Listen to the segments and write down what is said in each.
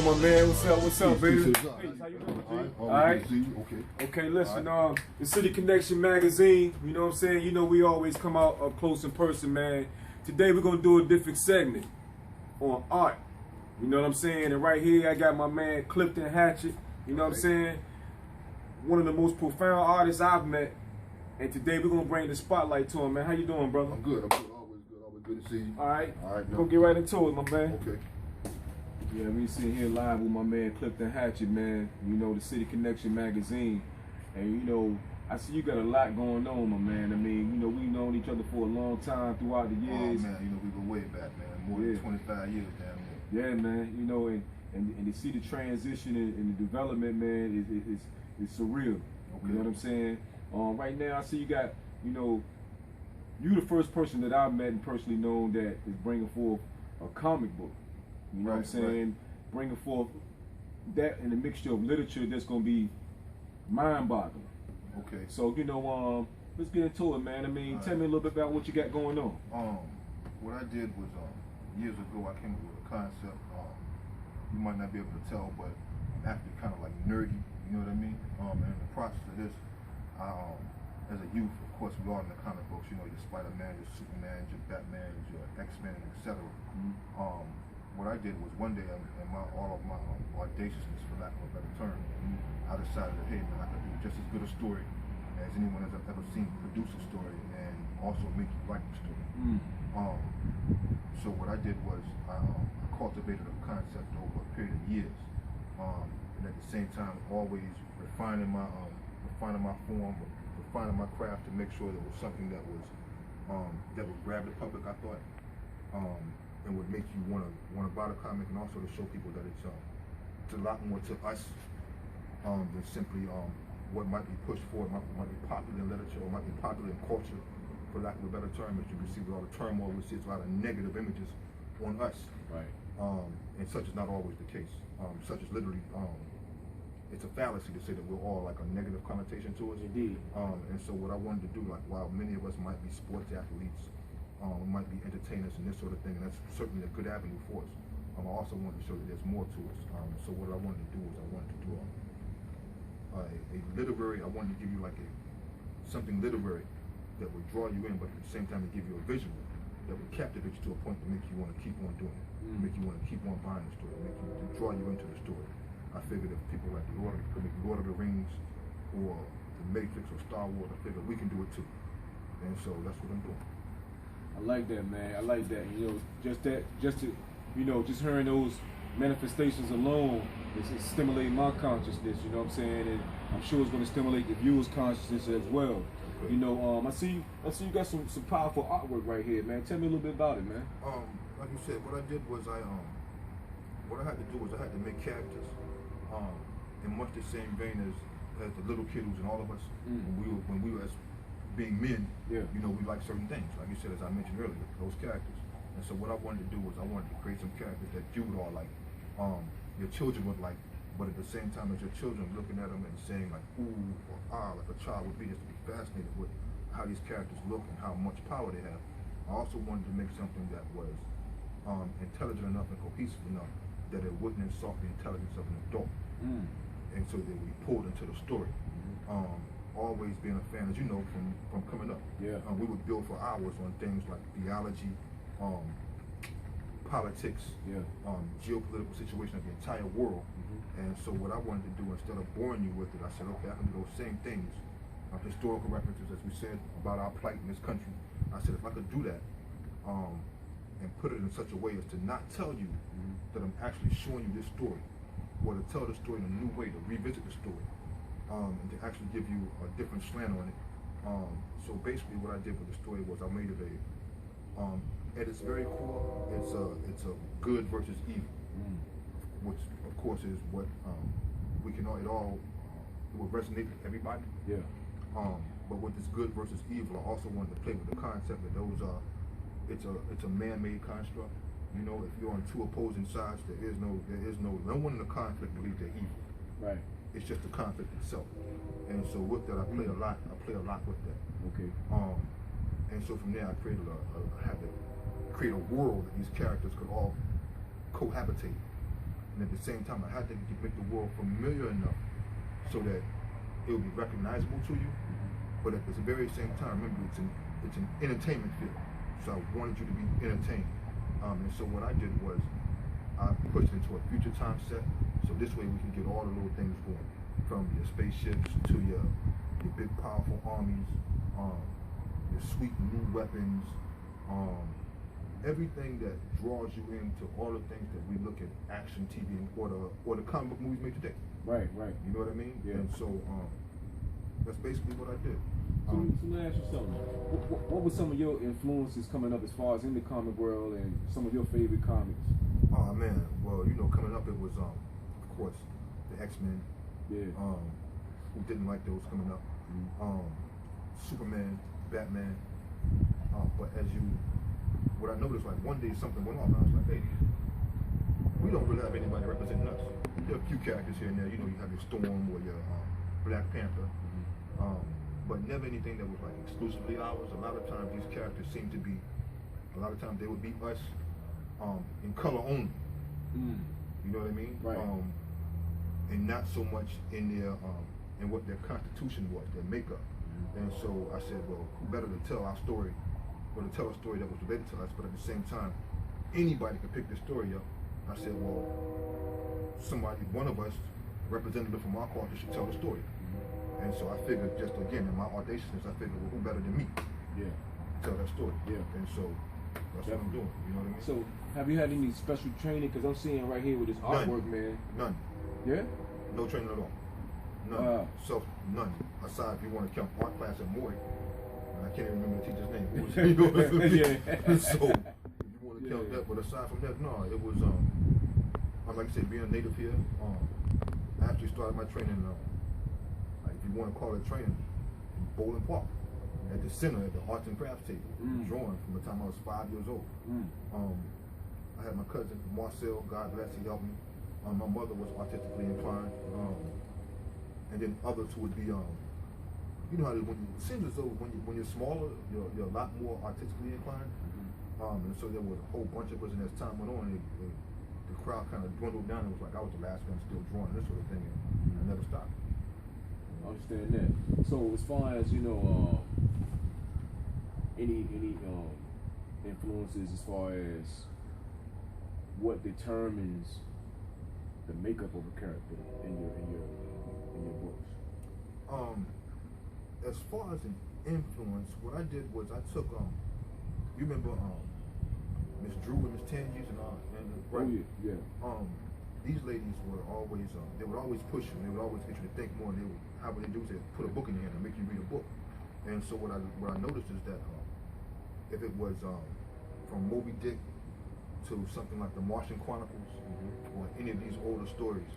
on, my man? What's up, baby? Peace, Hey, how you doing? All right. Okay. Okay, listen, the City Connection magazine, you know what I'm saying? You know we always come out up close in person, man. Today we're gonna do a different segment on art. You know what I'm saying? And right here I got my man Cliffton Hatchet, you know what I'm saying? One of the most profound artists I've met. And today we're gonna bring the spotlight to him, man. How you doing, brother? I'm good. Always good. Always good to see you. All right. We're gonna get right into it, my man. Okay. Yeah, we sitting here live with my man Cliffton Hatchet, man. You know, the City Connection magazine. And you know, I see you got a lot going on, my man. I mean, you know, we've known each other for a long time throughout the years. Oh man, you know, we go way back, man. More than 25 years, damn near. Yeah, man. You know, and to see the transition and the development, man, is surreal. Okay. You know what I'm saying? Right now, I see you got, you know, you the first person that I've met and personally known that is bringing forth a comic book. You know what I'm saying? Bringing forth that in a mixture of literature that's going to be mind-boggling. Okay. So, you know, let's get into it, man. I mean, tell me a little bit about what you got going on. What I did was, years ago, I came up with a concept. You might not be able to tell, but I'm actually kind of like nerdy, you know what I mean? And in the process of this, as a youth, of course, we all in the comic books, you know, your Spider-Man, your Superman, your Batman, your X-Men, etc. What I did was one day, in all of my audaciousness, for lack of a better term, I decided that, hey man, I could do just as good a story as anyone has ever seen produce a story, and also make you like the story. So what I did was I cultivated a concept over a period of years, and at the same time always refining my form, refining my craft to make sure there was something that would grab the public, I thought, and would make you want to buy the comic, and also to show people that it's a lot more to us than simply what might be pushed forward, might be popular in literature, or might be popular in culture, for lack of a better term. As you can see with all the turmoil, we see it's a lot of negative images on us. Right. And such is not always the case. Such is literally, it's a fallacy to say that we're all like a negative connotation to us. Indeed. And so what I wanted to do, like while many of us might be sports athletes, we might be entertainers and this sort of thing, and that's certainly a good avenue for us. I also wanted to show that there's more to us. So what I wanted to do is I wanted to do a literary, I wanted to give you like something literary that would draw you in, but at the same time to give you a visual that would captivate you to a point to make you want to keep on doing it, make you want to keep on buying the story, to draw you into the story. I figured if people like Lord of the Rings or The Matrix or Star Wars, I figured we can do it too. And so that's what I'm doing. I like that, man. I like that. You know, just to, you know, just hearing those manifestations alone is stimulating my consciousness, you know what I'm saying? And I'm sure it's going to stimulate the viewer's consciousness as well. Okay. You know, I see you got some powerful artwork right here, man. Tell me a little bit about it, man. Like you said, what I did was what I had to do was I had to make characters in much the same vein as the little kid who's in all of us. When we were as being men, you know, we like certain things, like you said, as I mentioned earlier, those characters. And so what I wanted to do was I wanted to create some characters that you would all like, your children would like, but at the same time as your children looking at them and saying like ooh or ah, like a child would be, just to be fascinated with how these characters look and how much power they have. I also wanted to make something that was intelligent enough and cohesive enough that it wouldn't insult the intelligence of an adult, and so that we pulled into the story. Always being a fan, as you know, from coming up. We would build for hours on things like theology, politics, geopolitical situation of the entire world. And so what I wanted to do, instead of boring you with it, I said, okay, I can do those same things, historical references, as we said, about our plight in this country. I said, if I could do that, and put it in such a way as to not tell you that I'm actually showing you this story, or to tell the story in a new way, to revisit the story, and to actually give you a different slant on it. So basically what I did with the story was I made it at its very core, it's a good versus evil, which of course is what we can all, it will resonate with everybody. But with this good versus evil, I also wanted to play with the concept that those are, it's a man-made construct. You know, if you're on two opposing sides, no one in the conflict believes they're evil. Right. It's just the conflict itself. And so with that, I play a lot with that. Okay. And so from there, I had to create a world that these characters could all cohabitate. and at the same time, I had to make the world familiar enough so that it would be recognizable to you. But at the very same time, remember, it's an entertainment field. So I wanted you to be entertained. And so what I did was I pushed into a future time set. So this way we can get all the little things going, from your spaceships to your big powerful armies, your sweet new weapons, everything that draws you into all the things that we look at action TV or the comic book movies made today. Right, right. You know what I mean? Yeah. And so that's basically what I did. So let me ask you something. What were some of your influences coming up as far as in the comic world and some of your favorite comics? Oh man, well, you know, coming up it was of course the X-Men. Yeah. Who didn't like those coming up? Superman, Batman. But what I noticed, like one day something went off, and I was like, hey, we don't really have anybody representing us. There are a few characters here and there. You know, you have your Storm or your Black Panther. But never anything that was like exclusively ours. A lot of times these characters seem to be, a lot of times they would be us in color only. You know what I mean? Right. And not so much in their in what their constitution was, their makeup. And so I said, well, who better to tell our story, or to tell a story that was related to us, but at the same time, anybody could pick this story up. I said, well, one of us, representative from our culture, should tell the story. And so I figured, just again, in my audaciousness, I figured, well, who better than me? Yeah. Tell that story. Yeah. And so that's what I'm doing. You know what I mean? So have you had any special training? Because I'm seeing right here with this artwork, man. None. Yeah? No training at all. None. None. Aside if you want to count art class at Maury. And I can't even remember the teacher's name. It was, you know what I mean? Yeah. So if you want to count that, but aside from that, no, it was like I said, being a native here, I actually started my training if you want to call it training, in Bowling Park, at the center, at the arts and crafts table, drawing from the time I was 5 years old. I had my cousin Marcel, God bless, he helped me. My mother was artistically inclined, and then others who would be, you know how it seems as though when you're smaller, you're a lot more artistically inclined. And so there was a whole bunch of us, and as time went on, the crowd kind of dwindled down. It was like I was the last one still drawing, this sort of thing, and I never stopped. I understand that. So as far as, you know, any influences as far as what determines the makeup of a character in your books? As far as an influence, what I did was I took you remember Miss Drew and Miss Tangies and right? Oh yeah. These ladies were always they would always push you, and they would always get you to think more, and how would they do is they put a book in your hand and make you read a book. And so what I noticed is that if it was from Moby Dick to something like the Martian Chronicles or any of these older stories,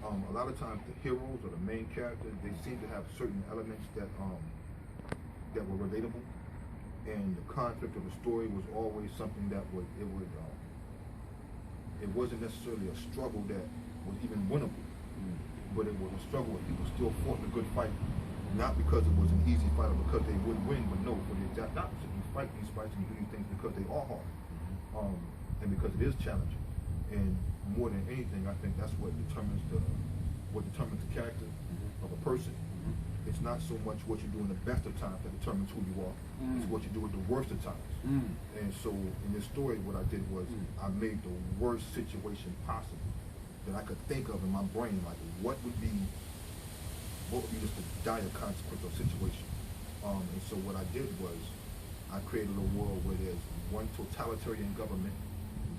a lot of times the heroes or the main characters, they seem to have certain elements that were relatable, and the conflict of the story was always something that it wasn't necessarily a struggle that was even winnable, but it was a struggle where people still fought in a good fight, not because it was an easy fight or because they would win, but no, for the exact opposite. You fight these fights and you do these things because they are hard, and because it is challenging. And more than anything, I think that's what determines the character of a person. It's not so much what you do in the best of times that determines who you are. It's what you do at the worst of times. And so in this story, what I did was I made the worst situation possible that I could think of in my brain. Like what would be just a dire consequence of the situation. And so what I did was I created a world where there's one totalitarian government,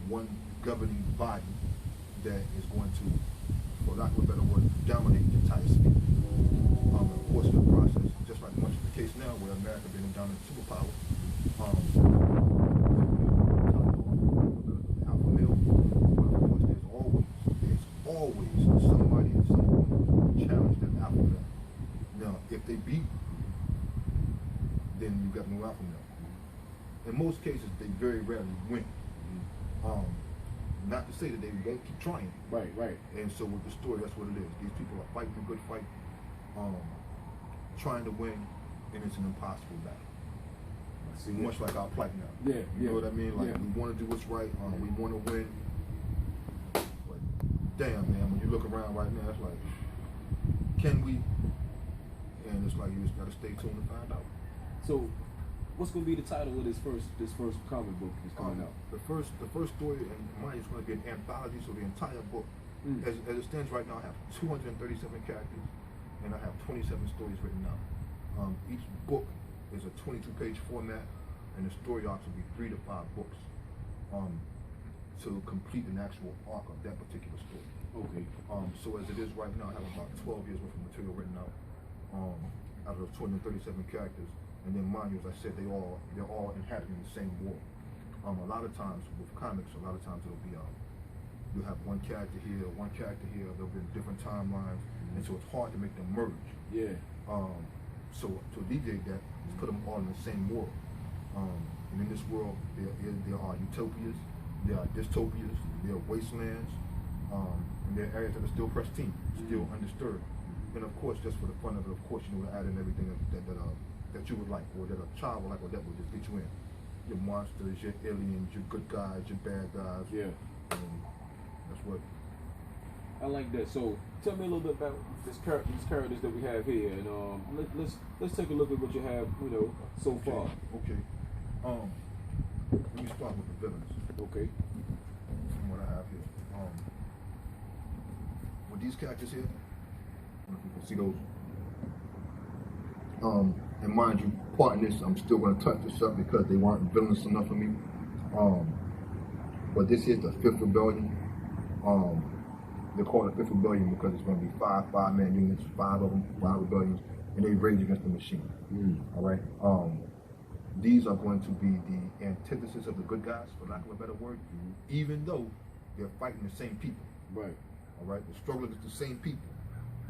one governing body that is going to, for lack of a better word, dominate the entire sphere. Of course, in the process, just like much of the case now, where America being a dominant superpower, alpha male, but of course, there's always somebody at some point who challenge that alpha male. Now, if they beat, then you got no alpha male. In most cases, they very rarely win. Not to say that they won't keep trying. Right. And so with the story, that's what it is. These people are fighting a good fight, trying to win, and it's an impossible battle. Much like our plight now. You know what I mean? Like we want to do what's right, we want to win, but damn, man, when you look around right now, it's like, can we? And it's like, you just gotta stay tuned to find out. So, what's gonna be the title of this first comic book that's coming out? The first story, and mine is going to be an anthology, so the entire book, as it stands right now, I have 237 characters, and I have 27 stories written out. Each book is a 22-page format, and the story arcs will be 3 to 5 books to complete an actual arc of that particular story. Okay. So as it is right now, I have about 12 years worth of material written out out of those 237 characters. And then mind you, as I said, they're all inhabiting the same world. A lot of times with comics, a lot of times it'll be you'll have one character here, they'll be in different timelines, and so it's hard to make them merge. Yeah. So to alleviate that, just put them all in the same world. And in this world, there are utopias, there are dystopias, there are wastelands, and there are areas that are still pristine, still undisturbed. And of course, just for the fun of it, of course, you know, add in everything that you would like, or that a child would like, or that would just get you in. Your monsters, your aliens, your good guys, your bad guys. Yeah. That's what. I like that. So tell me a little bit about these characters that we have here, and let's take a look at what you have, you know, so far. Okay. Let me start with the villains. Okay. From what I have here. With these characters here, I don't know if you can see those. And mind you, part in this, I'm still going to touch this up because they weren't villainous enough for me. But this is the 5th Rebellion. They're called the 5th Rebellion because it's going to be 5 5-man units, 5 of them, 5 rebellions, and they rage against the machine. All right. These are going to be the antithesis of the good guys, for lack of a better word, even though they're fighting the same people. Right. All right. They're struggling against the same people,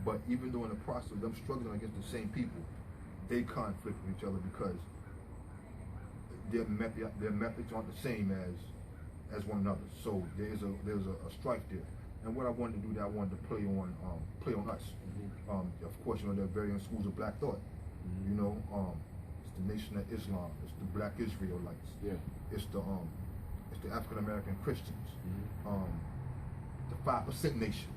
but even though in the process of them struggling against the same people, they conflict with each other because their methods aren't the same as one another. So there's a strife there. And what I wanted to do, I wanted to play on us. Of course, you know, there are varying schools of Black thought. You know, it's the Nation of Islam, it's the Black Israelites. Yeah. It's the African American Christians. The 5% Nation.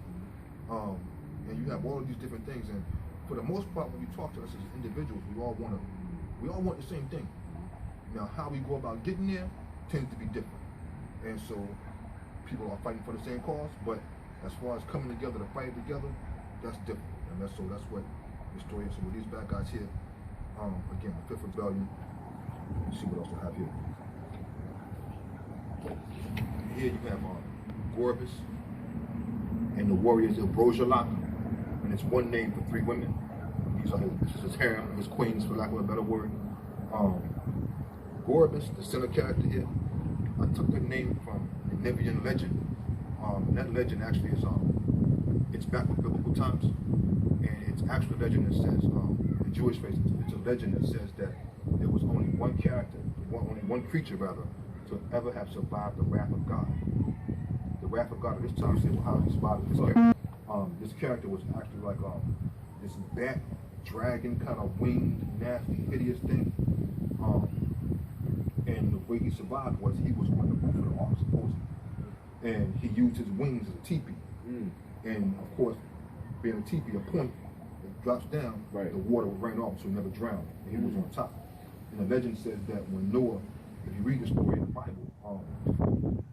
And you have all of these different things. And for the most part, when you talk to us as individuals, we all want the same thing. Now, how we go about getting there tends to be different. And so people are fighting for the same cause, but as far as coming together to fight together, that's different. And that's what the story is. So with these bad guys here, again, the 5th Rebellion. Let's see what else I have here. Here you have Gorbis and the warriors of Brojalak, and it's one name for 3 women. This is his harem, his queens, for lack of a better word. Gorbis, the center character here, I took the name from the Nevian legend. That legend actually is it's back with biblical times, and it's actually a legend that says, in Jewish faith, it's a legend that says that there was only one character, only one creature rather, to ever have survived the wrath of God. The wrath of God at this time says, well, how he survived this character. This character was actually like this bat, dragon, kind of winged, nasty, hideous thing. And the way he survived was he was on the roof of the ark, supposedly. And he used his wings as a teepee. And of course, being a teepee, a point, it drops down, right, the water would rain off, so he never drowned. And he was on top. And the legend says that when Noah, if you read the story in the Bible,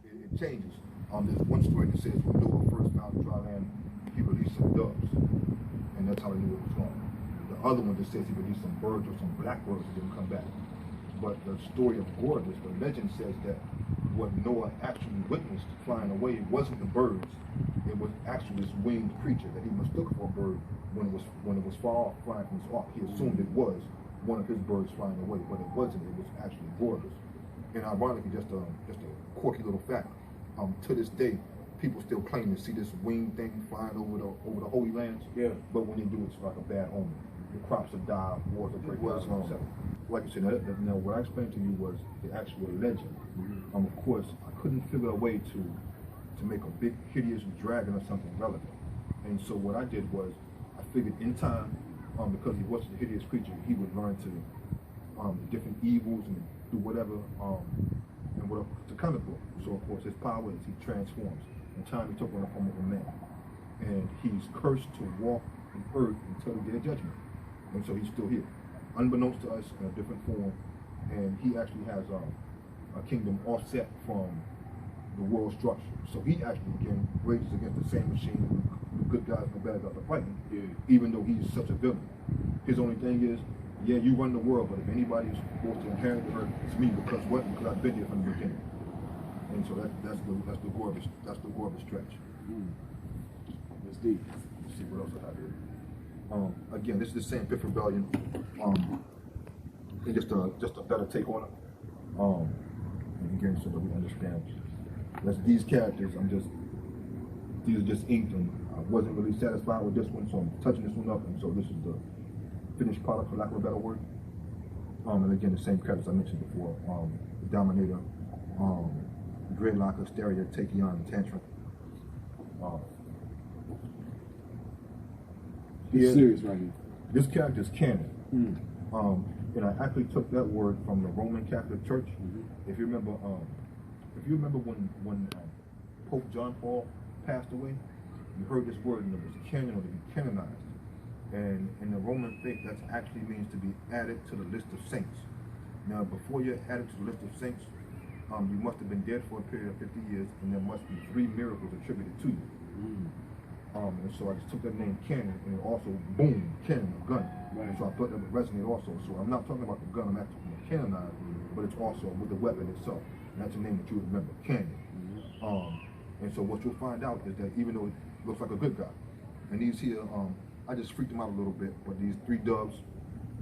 it changes. There's one story that says when Noah first found dry land, he released some doves. And that's how he knew it was gone. The other one that says he released some birds or some blackbirds that didn't come back. But the story of Gorbis, the legend says that what Noah actually witnessed flying away wasn't the birds. It was actually this winged creature that he mistook for a bird when it was far off flying from his ark. He assumed it was one of his birds flying away, but it wasn't. It was actually Gorbis. And ironically, just a quirky little fact. To this day, people still claim to see this winged thing flying over the Holy Lands. Yeah. But when they do, it's like a bad omen. The crops will die, wars will break out, etc. Like you said, now what I explained to you was the actual legend. Of course, I couldn't figure a way to make a big, hideous dragon or something relevant. And so what I did was, I figured in time, because he was a hideous creature, he would learn to different evils and do whatever, and what the comic book. So of course, his power is he transforms. In time, he took on the form of a man. And he's cursed to walk the earth until the day of judgment. And so he's still here, unbeknownst to us in a different form. And he actually has a kingdom offset from the world structure. So he actually, again, rages against the same machine. The good guys and the bad guys are fighting, even though he's such a villain. His only thing is, yeah, you run the world, but if anybody's supposed to inherit the earth, it's me. Because what? Because I've been here from the beginning. And so that's the gore of the stretch. That's deep. Let's see what else I have here. Again, this is the same Fifth Rebellion. And just a better take on it. And again, so that we understand. These characters, these are just inked, and I wasn't really satisfied with this one, so I'm touching this one up, and so this is the finished product, for lack of a better word. And again, the same characters I mentioned before: the Dominator, Dreadlocker, Hysteria, Takeon, and Tantrum. He's serious right here. This character is canon. And I actually took that word from the Roman Catholic Church. If you remember, when Pope John Paul passed away, you heard this word, and it was canon, or to be canonized. And in the Roman faith, that actually means to be added to the list of saints. Now, before you're added to the list of saints, you must have been dead for a period of 50 years, and there must be 3 miracles attributed to you. And so I just took that name canon, and it also, boom, canon, a gun. Right. So I thought that would resonate also. So I'm not talking about the gun I'm actually canonized, but it's also with the weapon itself. And that's a name that you would remember, canon. And so what you'll find out is that even though it looks like a good guy, and these here, I just freaked them out a little bit, but these 3 doves,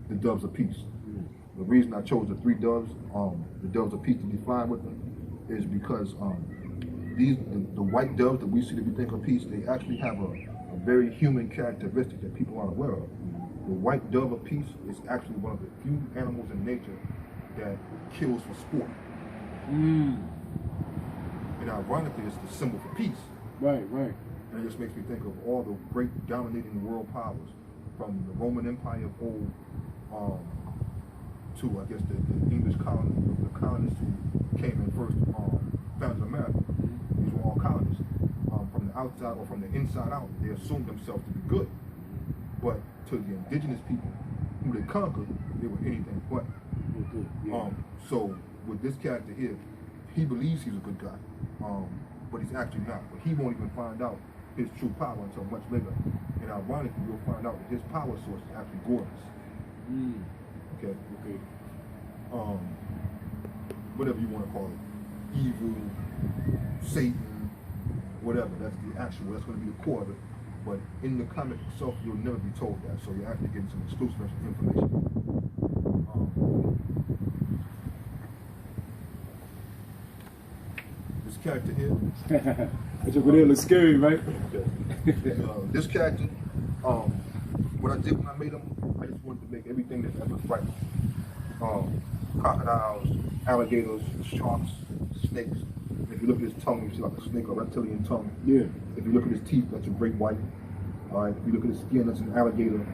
the doves of peace. The reason I chose the 3 doves, the doves of peace to be fine with them, is because the white doves that we see that we think of peace, they actually have a very human characteristic that people aren't aware of. The white dove of peace is actually one of the few animals in nature that kills for sport. And ironically, it's the symbol for peace. Right. And it just makes me think of all the great dominating world powers, from the Roman Empire of old to, I guess, the English colonists, the colonists who came in first, founded America. These were all colonists. From the outside or from the inside out, they assumed themselves to be good. But to the indigenous people who they conquered, they were anything but. So with this character here, he believes he's a good guy, but he's actually not. But he won't even find out his true power until much later. And ironically, you'll find out that his power source is actually Gorgeous. Okay. Whatever you want to call it, evil, Satan, whatever. That's that's going to be the core of it. But in the comic itself, you'll never be told that. So you're actually getting some exclusive information. This character here. Which over there looks scary, right? This character, what I did when I made him, I just wanted to make everything that's ever frightening. Crocodiles, alligators, sharks, snakes. If you look at his tongue, you see like a snake or reptilian tongue. Yeah. If you look at his teeth, that's a great white. All right. If you look at his skin, that's an alligator.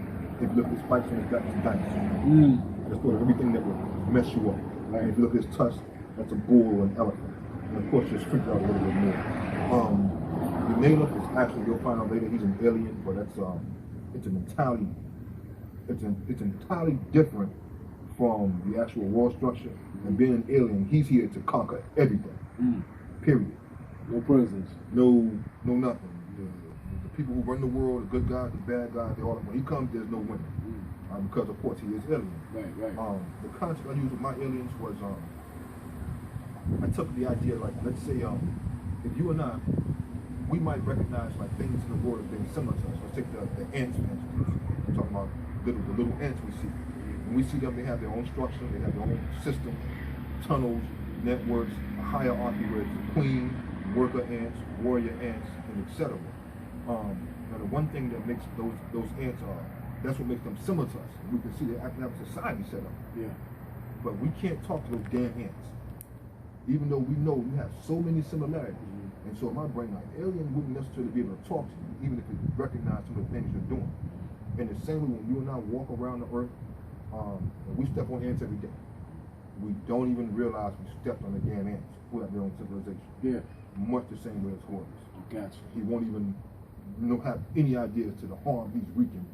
If you look at his spikes on his back, it's a dinosaur. That's sort of everything that would mess you up. Right. And if you look at his tusks, that's a bull or an elephant. And of course, just freak out a little bit more. The Naylor is actually, you'll find out later, he's an alien, but that's it's entirely different from the actual world structure. And being an alien, he's here to conquer everything. Period. No presence. No nothing. The people who run the world, the good guys, the bad guys, they all, when he comes, there's no winner. Because of course he is alien. Right. The concept I used with my aliens was I took the idea, like, let's say if you and I, we might recognize like things in the world as being similar to us. Let's take the ants, for instance. I'm talking about the little ants we see. When we see them, they have their own structure, they have their own system, tunnels, networks, a hierarchy where it's the queen, worker ants, warrior ants, and etc. Now the one thing that makes those ants that's what makes them similar to us. We can see they actually have a society set up. Yeah. But we can't talk to those damn ants. Even though we know we have so many similarities. And so in my brain, like, alien wouldn't necessarily be able to talk to you, even if it recognized some of the things you're doing. And the same way when you and I walk around the earth, we step on ants every day. We don't even realize we stepped on the damn ants who have their own civilization. Yeah. much the same way as Horus. Gotcha. He won't even have any idea to the harm he's wreaking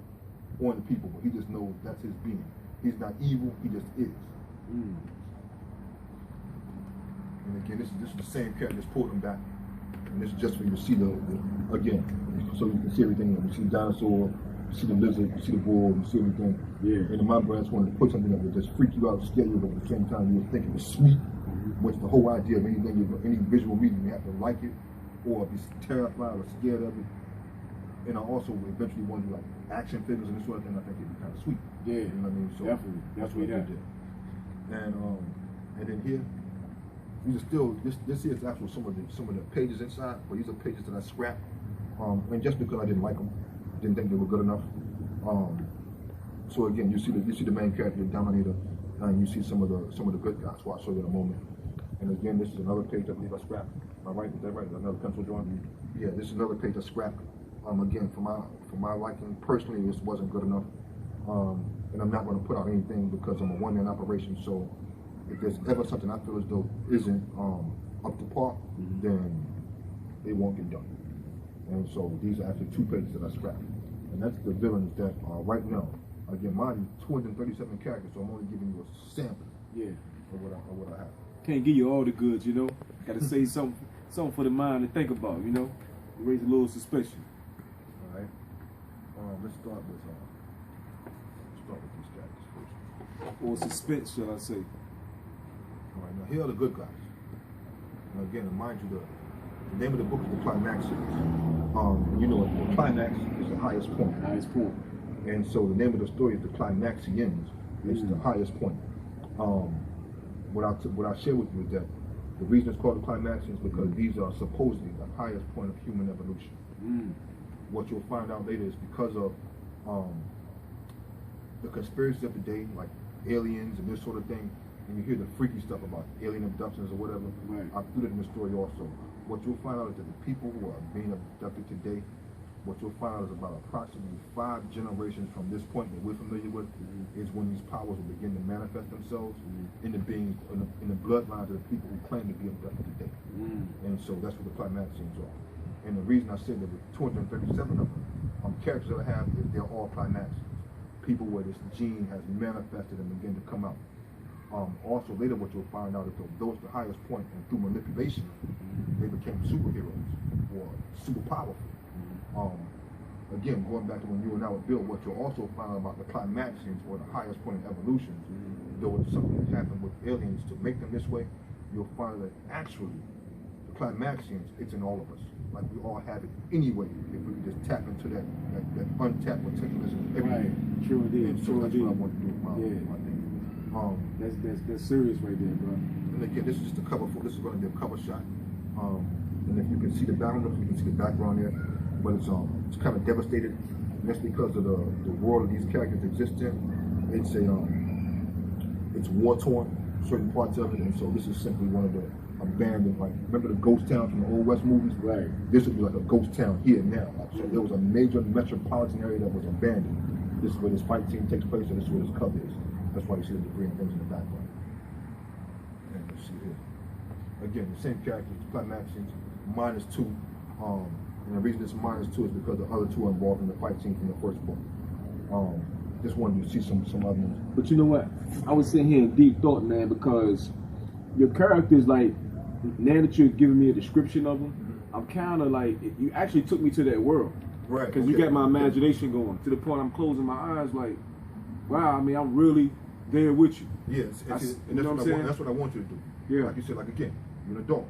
on the people, but he just knows that's his being. He's not evil, he just is. Mm. And again, this is the same character that's pulled him back. And this is just for you to see the again, so you can see everything. You see the dinosaur, you see the lizard, you see the bull, you see everything. Yeah. And in my brain, I just wanted to put something that would just freak you out, scare you, but at the same time, you would think it was sweet. Which the whole idea of anything, any visual medium, you have to like it or be terrified or scared of it. And I also eventually want to do like action figures and this sort of thing. I think it'd be kind of sweet. Yeah, you know what I mean. So definitely, that's what we did. And then here, these are still this here is actually some of the pages inside, but these are pages that I scrapped. And just because I didn't like them, didn't think they were good enough. So again, you see the main character, the Dominator, and you see some of the good guys. Who I'll show you in a moment. And again, this is another page I believe I scrapped. Am I right? Is that right? Another pencil drawing? Yeah, this is another page I scrapped. Again, for my liking, personally, this wasn't good enough. And I'm not going to put out anything because I'm a one-man operation. So if there's ever something I feel as though isn't up to par, then it won't get done. And so these are actually 2 pages that I scrapped. And that's the villains that are right now. Again, mine is 237 characters, so I'm only giving you a sample. Yeah. Of what I have. Can't give you all the goods, you know. Got to say something for the mind to think about, you know. Raise a little suspicion. All right. Let's start with these characters first. Or suspense, shall I say? All right. Now here are the good guys. Now again, mind you, the name of the book is the Climax series. You know, the climax is the highest point. Highest point. And so the name of the story is the Climaxians. It's the highest point. What I share with you is that the reason it's called the climax is because these are supposedly the highest point of human evolution. What you'll find out later is because of the conspiracies of the day, like aliens and this sort of thing, and you hear the freaky stuff about alien abductions or whatever, I put it in the story also. What you'll find out is that the people who are being abducted today, what you'll find out is about approximately 5 generations from this point that we're familiar with is when these powers will begin to manifest themselves in the beings, in the bloodlines of the people who claim to be abducted today. And so that's what the Climaxians are. And the reason I said that with 237 of them, characters that I have is they're all Climaxians. People where this gene has manifested and begin to come out. Also later what you'll find out is that those the highest point and through manipulation, they became superheroes or super powerful. Again, going back to when you and I were built, what you'll also find out about the Climaxians or the highest point in evolution, though it's something that happened with aliens to make them this way, you'll find that actually the Climaxians, it's in all of us. Like we all have it anyway, if we could just tap into that untapped potential that's in everything. Right. True indeed. And so that's what I want to do with my thing. That's serious right there, bro. And again, this is just a cover for. This is going to be a cover shot. And if you can see the background, if you can see the background there, but it's kind of devastated. And that's because of the world that these characters exist in. It's war torn, certain parts of it, and so this is simply one of the abandoned. Like remember the ghost town from the old West movies? Right. This would be like a ghost town here now. So there was a major metropolitan area that was abandoned. This is where this fight scene takes place, and this is where this cover is. That's why you see the debris and things in the background. And you see here. Again, the same characters, the Climaxians, -2. And the reason it's -2 is because the other 2 are involved in the fight scene from the first book. Just wanted to see some other ones. But you know what? I was sitting here in deep thought, man, because your characters, like, now that you're giving me a description of them, I'm kind of like, you actually took me to that world. Right. Because you got my imagination going to the point I'm closing my eyes, like, wow, I mean, I'm really there with you. Yes, and that's what I want you to do. Yeah. Like you said, like again, you're an adult.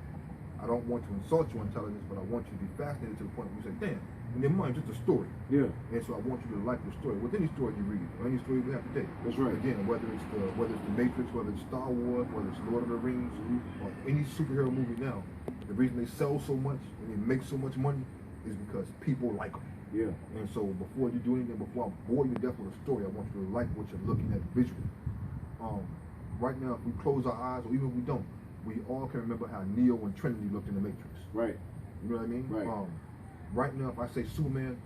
I don't want to insult your intelligence, but I want you to be fascinated to the point where you say, damn, in their mind, just a story. Yeah. And so I want you to like the story. With any story you read, or any story we have today. That's right. Again, whether it's the Matrix, whether it's Star Wars, whether it's Lord of the Rings, or any superhero movie now, the reason they sell so much and they make so much money is because people like them. Yeah. And so before you do anything, before I bore you to death with a story, I want you to like what you're looking at visually. Right now, if we close our eyes, or even if we don't, we all can remember how Neo and Trinity looked in the Matrix. Right. You know what I mean? Right. Right now, if I say Superman,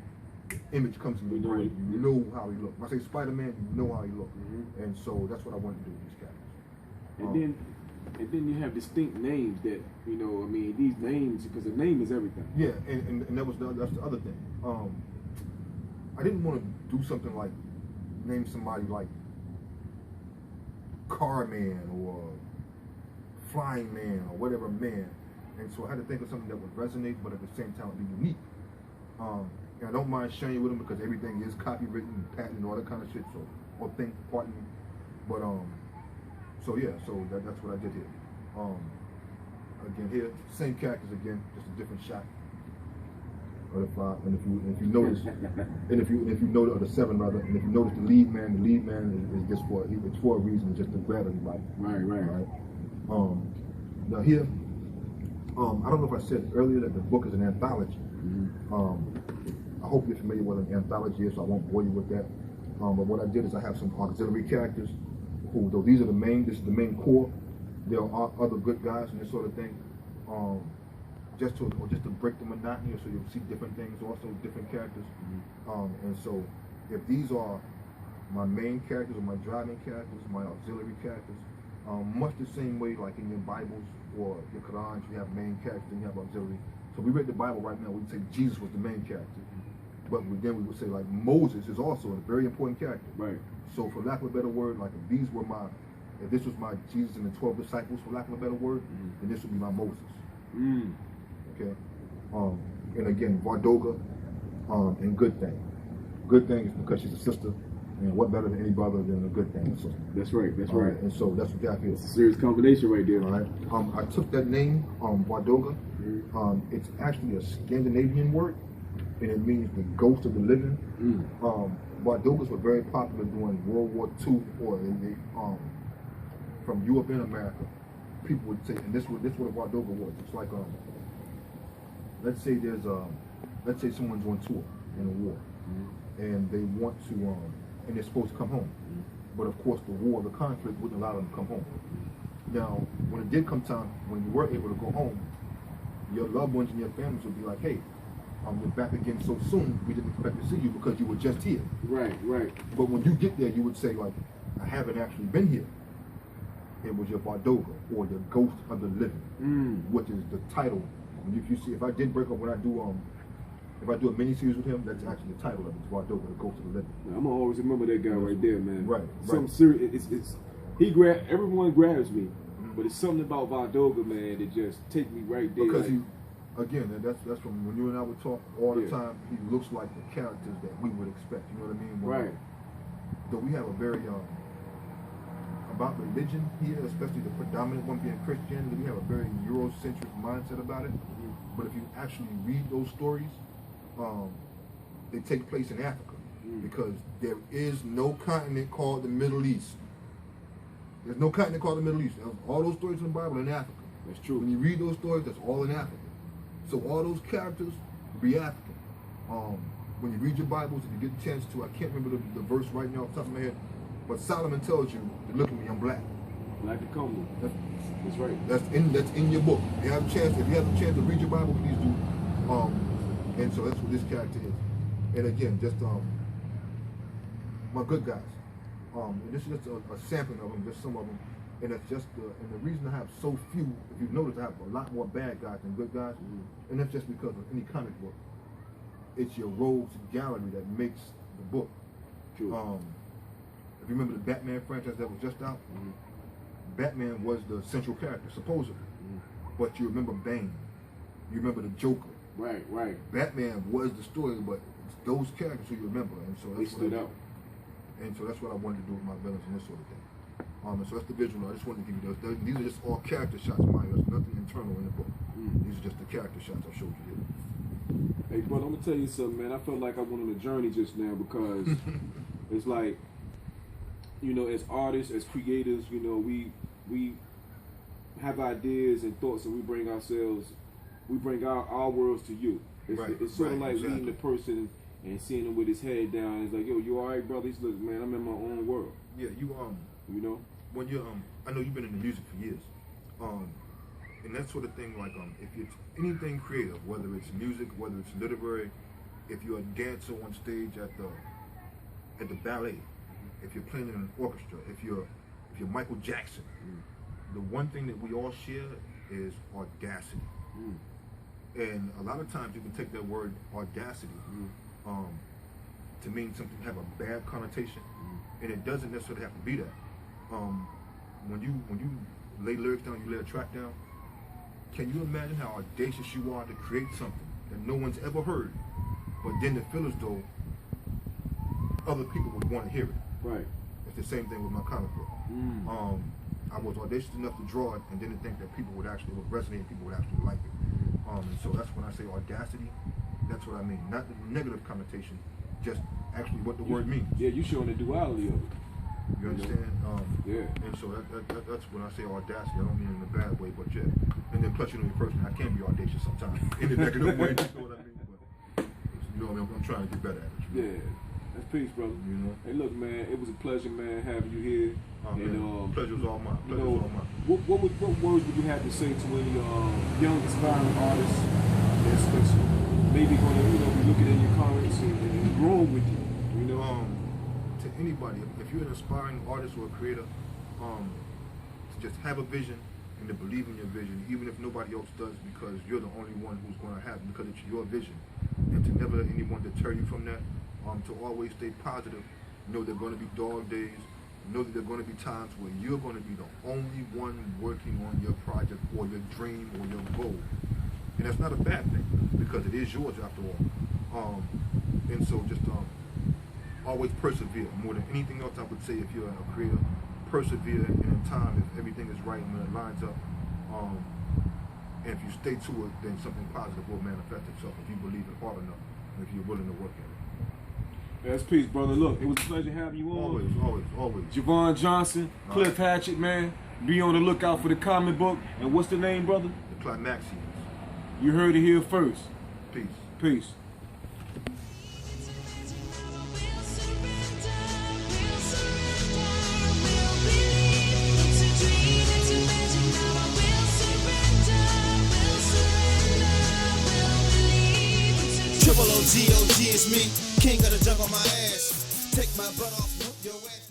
the image comes in your brain. You know how he looked. If I say Spider-Man, you know how he looked. And so that's what I want to do with these characters. And then And then you have distinct names that, you know, I mean, these names, because the name is everything. Yeah, and that's the other thing. I didn't want to do something like name somebody like Car Man or Flying Man or whatever man, and so I had to think of something that would resonate, but at the same time be unique. And I don't mind sharing it with them because everything is copywritten, and patent, and all that kind of shit. So, or think, pardon me, but so yeah, so that's what I did here. Again here, same characters again, just a different shot. Or the five, and if you notice, and if you notice, or the seven rather, and if you notice the lead man is just it's for a reason, just to grab everybody. Right. Now here, I don't know if I said earlier that the book is an anthology. I hope you're familiar with an anthology is, so I won't bore you with that. But what I did is I have some auxiliary characters who, though these are this is the main core, there are other good guys and this sort of thing. Just to break the monotony, so you'll see different things, also different characters. And so if these are my main characters or my driving characters, my auxiliary characters, much the same way like in your Bibles or your Qurans, you have main characters and you have auxiliary. So we read the Bible right now, we would say Jesus was the main character. But then we would say like Moses is also a very important character. Right. So for lack of a better word, like if this was my Jesus and the 12 disciples, for lack of a better word, then this would be my Moses. Okay. And again, Vardoga, and Good Thing. Good Thing is because she's a sister, and what better than any brother than a good thing? So that's right. Right. And so that's exactly it's a serious combination right there. All right. I took that name, Vardoga. It's actually a Scandinavian word, and it means the ghost of the living. Vardogas were very popular during World War II, or from Europe and America. People would say, and this what a Vardoga was. It's like let's say someone's on tour in a war, and they want to, and they're supposed to come home, but of course the conflict wouldn't allow them to come home. Now, when it did come time, when you were able to go home, your loved ones and your families would be like, hey, you're back again so soon, we didn't expect to see you because you were just here. Right. But when you get there, you would say like, I haven't actually been here. It was your Vardoga, or your ghost of the living, which is the title. If you see, if I did break up when I do if I do a mini series with him, that's actually the title of it. It's Vardoga, the ghost of the living. I'm gonna always remember that guy right there, man. Right. Something serious. Everyone grabs me, but it's something about Vardoga, man, that just take me right there. Because that's from when you and I would talk all the time. He looks like the characters that we would expect. You know what I mean? Right. Though we have a very about religion here, especially the predominant one being Christianity, we have a very Eurocentric mindset about it. But if you actually read those stories, they take place in Africa, because there is no continent called the Middle East. There's no continent called the Middle East. All those stories in the Bible are in Africa. That's true. When you read those stories, that's all in Africa. So all those characters be African. When you read your Bibles, if you get a chance to, I can't remember the verse right now off the top of my head, but Solomon tells you, look at me, I'm black. Black and comely. That's right. That's in your book. If you have a chance to read your Bible, please do. And so that's what this character is. And again, just my good guys. And this is just a sampling of them, just some of them. And it's just and the reason I have so few, if you notice, I have a lot more bad guys than good guys, and that's just because of any comic book. It's your rogues gallery that makes the book. True. If you remember the Batman franchise that was just out, Batman was the central character, supposedly. But you remember Bane, you remember the Joker. Right. Batman was the story, but it's those characters who you remember, and so that's stood out. And so that's what I wanted to do with my villains and this sort of thing. And so that's the visual. I just wanted to give you those. These are just all character shots, Mario. There's nothing internal in the book. These are just the character shots I showed you here. Hey, brother, I'm gonna tell you something, man. I felt like I went on a journey just now, because it's like, you know, as artists, as creators, you know, we have ideas and thoughts, and we bring our worlds to you. It's sort of like reading the person and seeing him with his head down. It's like, yo, you all right, brother? He's look, man, I'm in my own world. Yeah, you know, when you're I know you've been in the music for years, and that sort of thing. Like if it's anything creative, whether it's music, whether it's literary, if you're a dancer on stage at the ballet, if you're playing in an orchestra, if you're Michael Jackson, the one thing that we all share is audacity. And a lot of times you can take that word audacity to mean something have a bad connotation, and it doesn't necessarily have to be that. When you lay lyrics down, you lay a track down, can you imagine how audacious you are to create something that no one's ever heard, but then to feel as though other people would want to hear it? Right. It's the same thing with my comic book. I was audacious enough to draw it and didn't think that people would resonate, and people would actually like it. And so that's when I say audacity, that's what I mean. Not the negative connotation, just actually what the word means. Yeah, you showing the duality of it. You understand? Yeah. And so that's when I say audacity. I don't mean it in a bad way, but yeah. And then plus, you know, personally, I can be audacious sometimes in the negative way. You know what I mean? But you know what I mean? I'm trying to get better at it. Yeah. That's peace, brother. You know. Hey, look, man, it was a pleasure, man, having you here. And pleasure's all mine. Pleasure's all mine. What words would you have to say to any young aspiring artists that's maybe going to be looking in your comments and growing with you? You know. To anybody, if you're an aspiring artist or a creator, to just have a vision and to believe in your vision, even if nobody else does, because you're the only one who's going to have it, because it's your vision, and to never let anyone deter you from that. To always stay positive. Know there are going to be dog days. Know that there are going to be times where you're going to be the only one working on your project or your dream or your goal. And that's not a bad thing, because it is yours after all. And so just always persevere. More than anything else, I would say, if you're a creator, persevere in time if everything is right and when it lines up. And if you stay to it, then something positive will manifest itself if you believe it hard enough and if you're willing to work at it. That's peace, brother. Look, it was a pleasure having you on. Always. Javon Johnson, Cliff Hatchet, man. Be on the lookout for the comic book. And what's the name, brother? The Climaxians. You heard it here first. Peace. Peace. Triple O-G-O-G is me, king of the jungle, my ass. Take my butt off, whoop your ass.